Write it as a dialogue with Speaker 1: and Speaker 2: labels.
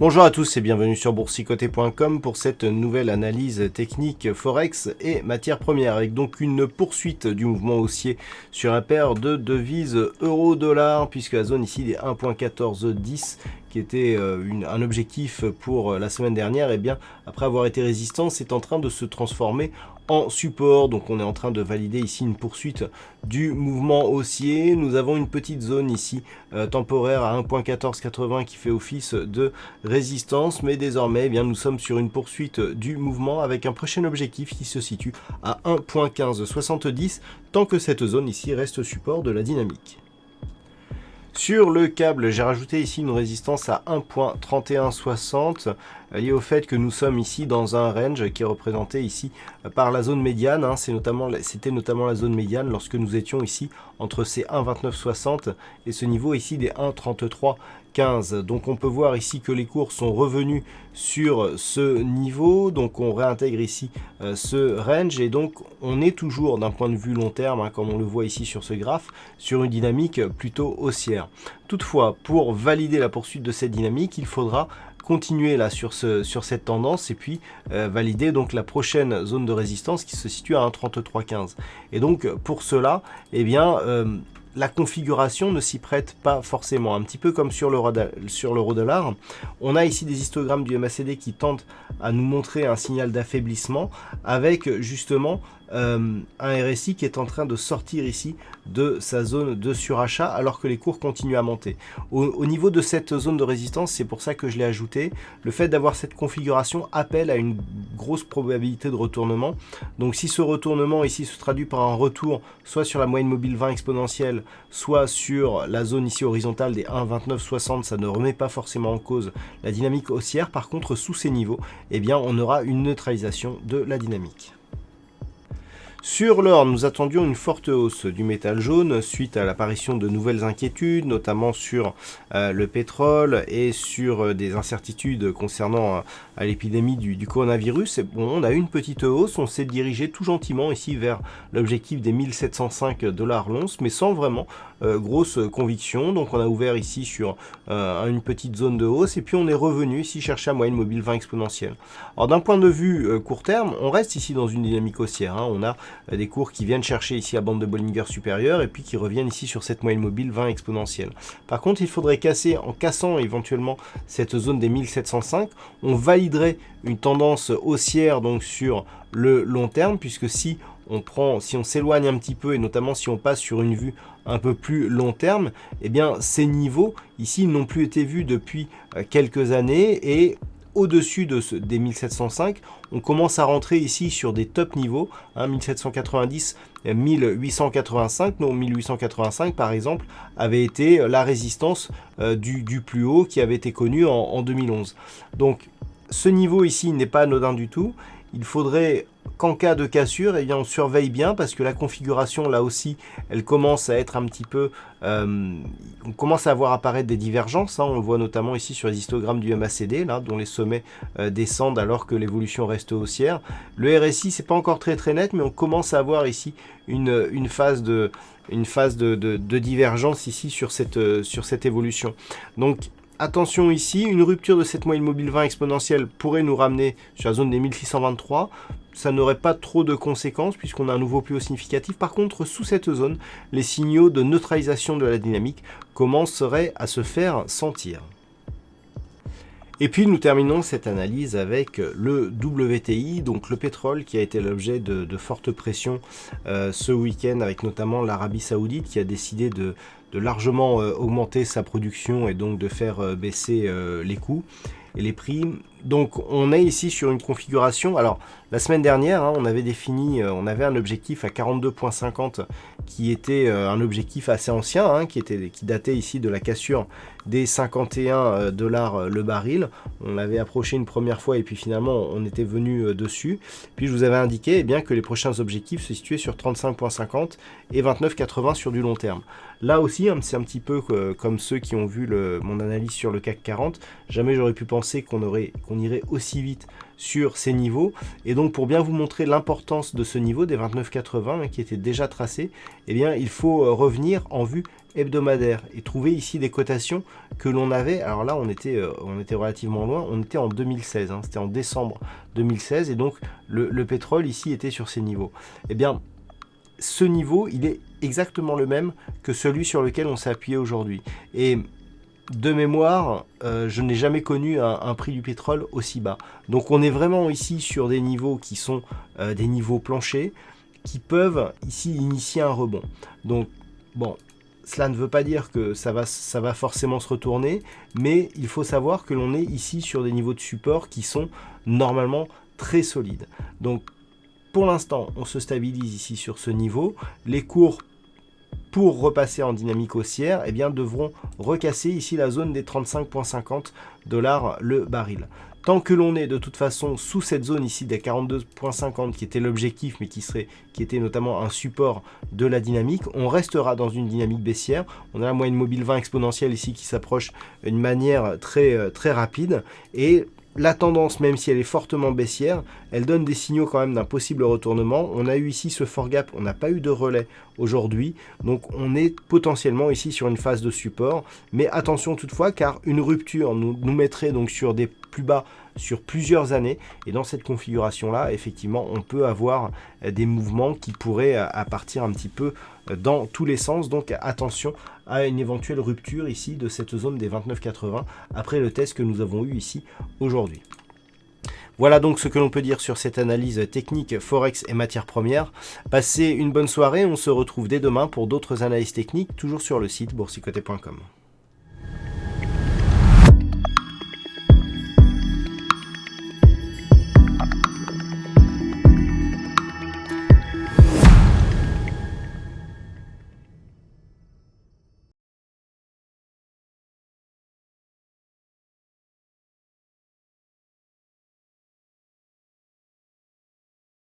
Speaker 1: Bonjour à tous et bienvenue sur boursicoté.com pour cette nouvelle analyse technique Forex et matières premières avec donc une poursuite du mouvement haussier sur la paire de devises euro-dollar puisque la zone ici des 1.1410 qui était un objectif pour la semaine dernière, et bien après avoir été résistant, c'est en train de se transformer en support. Donc on est en train de valider ici une poursuite du mouvement haussier. Nous avons une petite zone ici temporaire à 1.1480 qui fait office de résistance, mais désormais bien nous sommes sur une poursuite du mouvement avec un prochain objectif qui se situe à 1.1570 tant que cette zone ici reste support de la dynamique. Sur le câble, j'ai rajouté ici une résistance à 1.3160 lié au fait que nous sommes ici dans un range qui est représenté ici par la zone médiane. C'était notamment la zone médiane lorsque nous étions ici entre ces 1.2960 et ce niveau ici des 1.3315. Donc on peut voir ici que les cours sont revenus sur ce niveau. Donc on réintègre ici ce range et donc on est toujours d'un point de vue long terme, comme on le voit ici sur ce graphe, sur une dynamique plutôt haussière. Toutefois, pour valider la poursuite de cette dynamique, il faudra continuer là sur cette tendance et puis valider donc la prochaine zone de résistance qui se situe à 1.3315. Et donc pour cela, eh bien la configuration ne s'y prête pas forcément. Un petit peu comme sur l'euro-dollar, on a ici des histogrammes du MACD qui tentent à nous montrer un signal d'affaiblissement avec justement un RSI qui est en train de sortir ici de sa zone de surachat alors que les cours continuent à monter. Au niveau de cette zone de résistance, c'est pour ça que je l'ai ajouté, le fait d'avoir cette configuration appelle à une grosse probabilité de retournement. Donc si ce retournement ici se traduit par un retour soit sur la moyenne mobile 20 exponentielle, soit sur la zone ici horizontale des 1,2960, ça ne remet pas forcément en cause la dynamique haussière. Par contre, sous ces niveaux, eh bien, on aura une neutralisation de la dynamique. Sur l'or, nous attendions une forte hausse du métal jaune suite à l'apparition de nouvelles inquiétudes, notamment sur le pétrole et sur des incertitudes concernant l'épidémie du coronavirus. Et bon, on a eu une petite hausse, on s'est dirigé tout gentiment ici vers l'objectif des 1705 $ l'once, mais sans vraiment grosse conviction. Donc on a ouvert ici sur une petite zone de hausse et puis on est revenu ici chercher la moyenne mobile 20 exponentielle. Alors d'un point de vue court terme, on reste ici dans une dynamique haussière. On a des cours qui viennent chercher ici la bande de Bollinger supérieure et puis qui reviennent ici sur cette moyenne mobile 20 exponentielle. Par contre, il faudrait casser, en cassant éventuellement cette zone des 1705, on validerait une tendance haussière donc sur le long terme, puisque si on s'éloigne un petit peu et notamment si on passe sur une vue un peu plus long terme, eh bien ces niveaux ici n'ont plus été vus depuis quelques années et au-dessus des 1705, on commence à rentrer ici sur des top niveaux, 1790, 1885, non 1885 par exemple, avait été la résistance du plus haut qui avait été connu en 2011. Donc ce niveau ici n'est pas anodin du tout. Il faudrait qu'en cas de cassure, eh bien, on surveille bien parce que la configuration là aussi, elle commence à être un petit peu, on commence à voir apparaître des divergences. On le voit notamment ici sur les histogrammes du MACD, là, dont les sommets descendent alors que l'évolution reste haussière. Le RSI, c'est pas encore très net, mais on commence à avoir ici une phase de divergence ici sur cette évolution. Donc attention ici, une rupture de cette moyenne mobile 20 exponentielle pourrait nous ramener sur la zone des 1623. Ça n'aurait pas trop de conséquences puisqu'on a un nouveau plus haut significatif. Par contre, sous cette zone, les signaux de neutralisation de la dynamique commenceraient à se faire sentir. Et puis nous terminons cette analyse avec le WTI, donc le pétrole qui a été l'objet de fortes pressions ce week-end avec notamment l'Arabie Saoudite qui a décidé de largement augmenter sa production et donc de faire baisser les coûts et les prix. Donc on est ici sur une configuration, alors la semaine dernière on avait défini, on avait un objectif à 42,50 qui était un objectif assez ancien, qui datait ici de la cassure des 51 $ le baril. On l'avait approché une première fois et puis finalement on était venu dessus. Puis je vous avais indiqué bien que les prochains objectifs se situaient sur 35,50 et 29,80 sur du long terme. Là aussi, c'est un petit peu comme ceux qui ont vu mon analyse sur le CAC 40. Jamais j'aurais pu penser qu'on qu'on irait aussi vite sur ces niveaux. Et donc pour bien vous montrer l'importance de ce niveau des 29,80 qui était déjà tracé, eh bien il faut revenir en vue hebdomadaire et trouver ici des cotations que l'on avait. Alors là on était relativement loin, on était en 2016, c'était en décembre 2016, et donc le pétrole ici était sur ces niveaux. Eh bien ce niveau, il est exactement le même que celui sur lequel on s'est appuyé aujourd'hui. Et de mémoire, je n'ai jamais connu un prix du pétrole aussi bas. Donc on est vraiment ici sur des niveaux qui sont des niveaux planchers, qui peuvent ici initier un rebond. Donc bon, cela ne veut pas dire que ça va forcément se retourner, mais il faut savoir que l'on est ici sur des niveaux de support qui sont normalement très solides. Donc pour l'instant, on se stabilise ici sur ce niveau. Les cours, pour repasser en dynamique haussière, eh bien, devront recasser ici la zone des 35,50 $ le baril. Tant que l'on est de toute façon sous cette zone ici des 42,50 qui était l'objectif, mais qui était notamment un support de la dynamique, on restera dans une dynamique baissière. On a la moyenne mobile 20 exponentielle ici qui s'approche d'une manière très rapide, et la tendance, même si elle est fortement baissière, elle donne des signaux quand même d'un possible retournement. On a eu ici ce fort gap, on n'a pas eu de relais aujourd'hui, donc on est potentiellement ici sur une phase de support. Mais attention toutefois, car une rupture nous mettrait donc sur des plus bas sur plusieurs années, et dans cette configuration là effectivement on peut avoir des mouvements qui pourraient partir un petit peu dans tous les sens. Donc attention à une éventuelle rupture ici de cette zone des 29,80 après le test que nous avons eu ici aujourd'hui. Voilà donc ce que l'on peut dire sur cette analyse technique Forex et matières premières. Passez une bonne soirée, on se retrouve dès demain pour d'autres analyses techniques, toujours sur le site boursicoté.com.